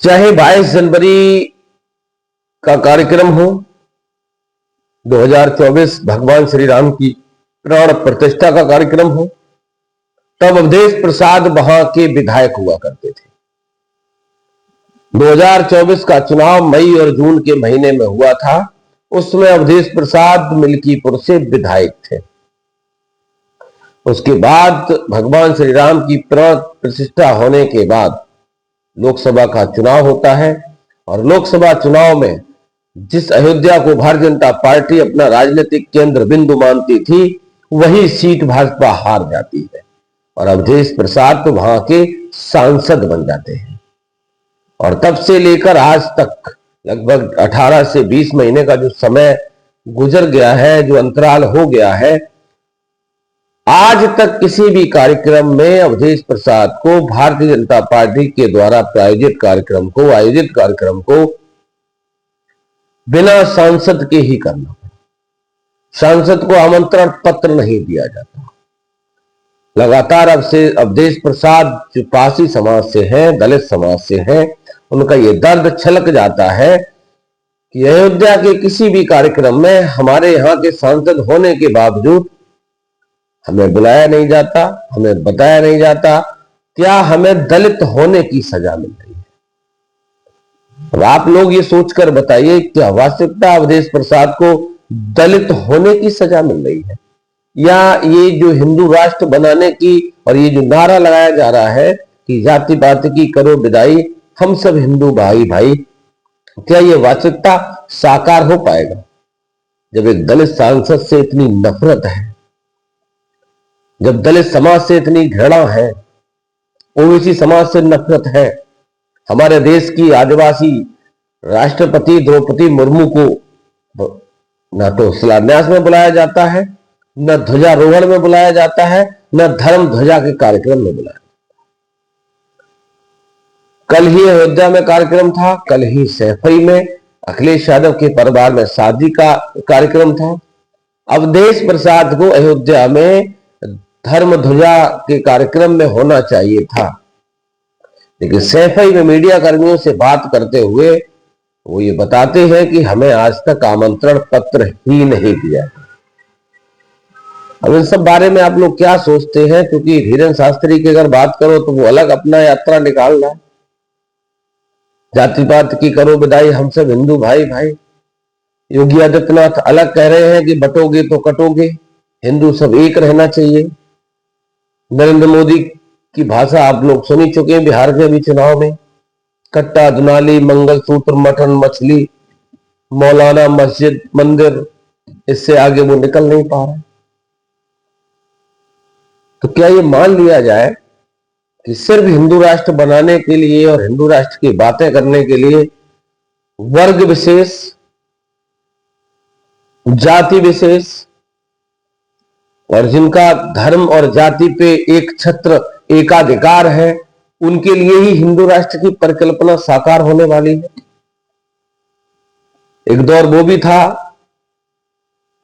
चाहे 22 जनवरी का कार्यक्रम हो, 2024 भगवान श्री राम की प्राण प्रतिष्ठा का कार्यक्रम हो, तब अवधेश प्रसाद वहां के विधायक हुआ करते थे। 2024 का चुनाव मई और जून के महीने में हुआ था। उसमें अवधेश प्रसाद मिल्कीपुर से विधायक थे। उसके बाद भगवान श्री राम की प्राण प्रतिष्ठा होने के बाद लोकसभा का चुनाव होता है और लोकसभा चुनाव में जिस अयोध्या को भारतीय जनता पार्टी अपना राजनीतिक केंद्र बिंदु मानती थी, वही सीट भाजपा हार जाती है और अवधेश प्रसाद तो वहां के सांसद बन जाते हैं। और तब से लेकर आज तक लगभग 18 से 20 महीने का जो समय गुजर गया है, जो अंतराल हो गया है, आज तक किसी भी कार्यक्रम में अवधेश प्रसाद को भारतीय जनता पार्टी के द्वारा आयोजित कार्यक्रम को बिना सांसद के ही करना पड़ा। सांसद को आमंत्रण पत्र नहीं दिया जाता। लगातार अब से अवधेश प्रसाद जो पासी समाज से हैं, दलित समाज से हैं, उनका ये दर्द छलक जाता है कि अयोध्या के किसी भी कार्यक्रम में हमारे यहां के सांसद होने के बावजूद हमें बुलाया नहीं जाता, हमें बताया नहीं जाता। क्या हमें दलित होने की सजा मिल रही है? अब आप लोग ये सोचकर बताइए, क्या वास्तविकता अवधेश प्रसाद को दलित होने की सजा मिल रही है, या ये जो हिंदू राष्ट्र बनाने की और ये जो नारा लगाया जा रहा है कि जाति पाति की करो विदाई, हम सब हिंदू भाई भाई, क्या ये वास्तविकता साकार हो पाएगा? जब एक दलित सांसद से इतनी नफरत है, जब दलित समाज से इतनी घृणा है, ओबीसी समाज से नफरत है, हमारे देश की आदिवासी राष्ट्रपति द्रौपदी मुर्मू को न तो शिलान्यास में बुलाया जाता है, न ध्वजारोहण में बुलाया जाता है, न धर्म ध्वजा के कार्यक्रम में बुलाया। कल ही अयोध्या में कार्यक्रम था, कल ही सैफई में अखिलेश यादव के परिवार में शादी का कार्यक्रम था। अवधेश प्रसाद को अयोध्या में धर्म ध्वजा के कार्यक्रम में होना चाहिए था, लेकिन सैफई में मीडिया कर्मियों से बात करते हुए वो ये बताते हैं कि हमें आज तक आमंत्रण पत्र ही नहीं दिया। अब इन सब बारे में आप लोग क्या सोचते हैं? क्योंकि धीरेन्द्र शास्त्री की अगर बात करो तो वो अलग अपना यात्रा निकाल रहा है, जाति पात की करो विदाई, हम सब हिंदू भाई भाई। योगी आदित्यनाथ अलग कह रहे हैं कि बटोगे तो कटोगे, हिंदू सब एक रहना चाहिए। नरेंद्र मोदी की भाषा आप लोग सुनी चुके हैं बिहार के अभी चुनाव में, कट्टा दुनाली मंगलसूत्र मटन मछली मौलाना मस्जिद मंदिर, इससे आगे वो निकल नहीं पा रहे। तो क्या ये मान लिया जाए कि सिर्फ हिंदू राष्ट्र बनाने के लिए और हिंदू राष्ट्र की बातें करने के लिए वर्ग विशेष, जाति विशेष और जिनका धर्म और जाति पे एक छत्र एकाधिकार है, उनके लिए ही हिंदू राष्ट्र की परिकल्पना साकार होने वाली है? एक दौर वो भी था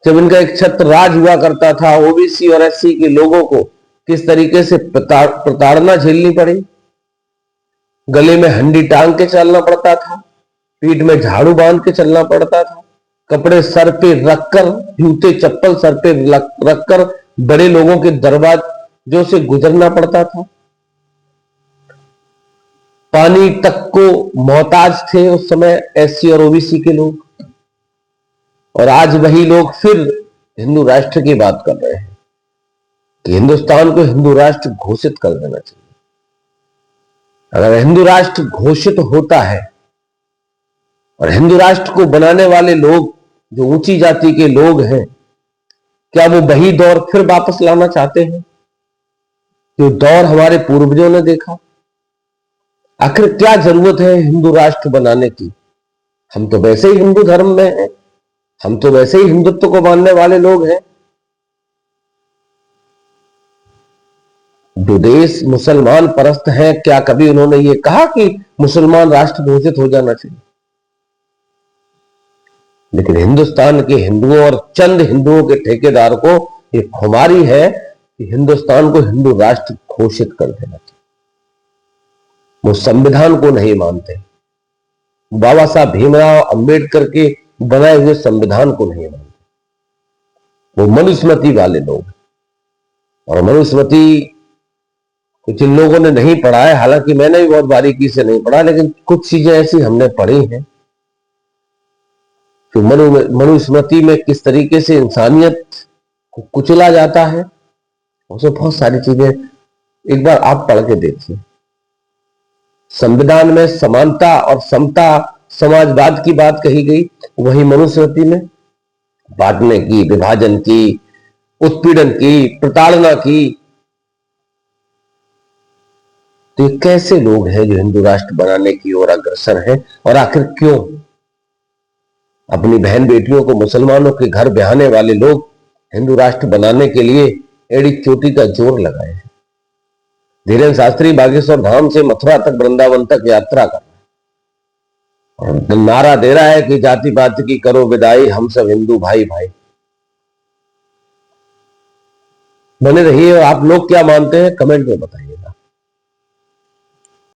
जब इनका एक छत्र राज हुआ करता था। ओबीसी और एससी के लोगों को किस तरीके से प्रताड़ना झेलनी पड़ी, गले में हंडी टांग के चलना पड़ता था, पीठ में झाड़ू बांध के चलना पड़ता था, कपड़े सर पे रखकर, जूते चप्पल सर पे रखकर बड़े लोगों के दरवाजों से गुजरना पड़ता था, पानी तक को मोहताज थे उस समय एससी और ओबीसी के लोग। और आज वही लोग फिर हिंदू राष्ट्र की बात कर रहे हैं कि हिंदुस्तान को हिंदू राष्ट्र घोषित कर देना चाहिए। अगर हिंदू राष्ट्र घोषित होता है और हिंदू राष्ट्र को बनाने वाले लोग जो ऊंची जाति के लोग हैं, क्या वो वही दौर फिर वापस लाना चाहते हैं जो दौर हमारे पूर्वजों ने देखा? आखिर क्या जरूरत है हिंदू राष्ट्र बनाने की? हम तो वैसे ही हिंदू धर्म में हैं, हम तो वैसे ही हिंदुत्व को मानने वाले लोग हैं। जो देश मुसलमान परस्त हैं, क्या कभी उन्होंने ये कहा कि मुसलमान राष्ट्र घोषित हो जाना चाहिए? लेकिन हिंदुस्तान के हिंदुओं और चंद हिंदुओं के ठेकेदार को ये खुमारी है कि हिंदुस्तान को हिंदू राष्ट्र घोषित कर देना चाहिए। वो संविधान को नहीं मानते, बाबा साहब भीमराव अंबेडकर के बनाए हुए संविधान को नहीं मानते। वो मनुस्मृति वाले लोग, और मनुस्मृति कुछ इन लोगों ने नहीं पढ़ा है, हालांकि मैंने भी बहुत बारीकी से नहीं पढ़ा, लेकिन कुछ चीजें ऐसी हमने पढ़ी हैं कि मनुस्मृति में किस तरीके से इंसानियत को कुचला जाता है, उसमें बहुत सारी चीजें एक बार आप पढ़ के देखिए। संविधान में समानता और समता, समाजवाद की बात कही गई, वही मनुस्मृति में बांटने की, विभाजन की, उत्पीड़न की, प्रताड़ना की। तो ये कैसे लोग हैं जो हिंदू राष्ट्र बनाने की ओर अग्रसर हैं, और आखिर क्यों? अपनी बहन बेटियों को मुसलमानों के घर ब्याहने वाले लोग हिंदू राष्ट्र बनाने के लिए एड़ी चोटी का जोर लगाए हैं। धीरेन्द्र शास्त्री बागेश्वर धाम से मथुरा तक, वृंदावन तक यात्रा कर रहा है और नारा दे रहा है कि जाति पाति की करो विदाई, हम सब हिंदू भाई भाई। बने रहिए। आप लोग क्या मानते हैं कमेंट में बताइए।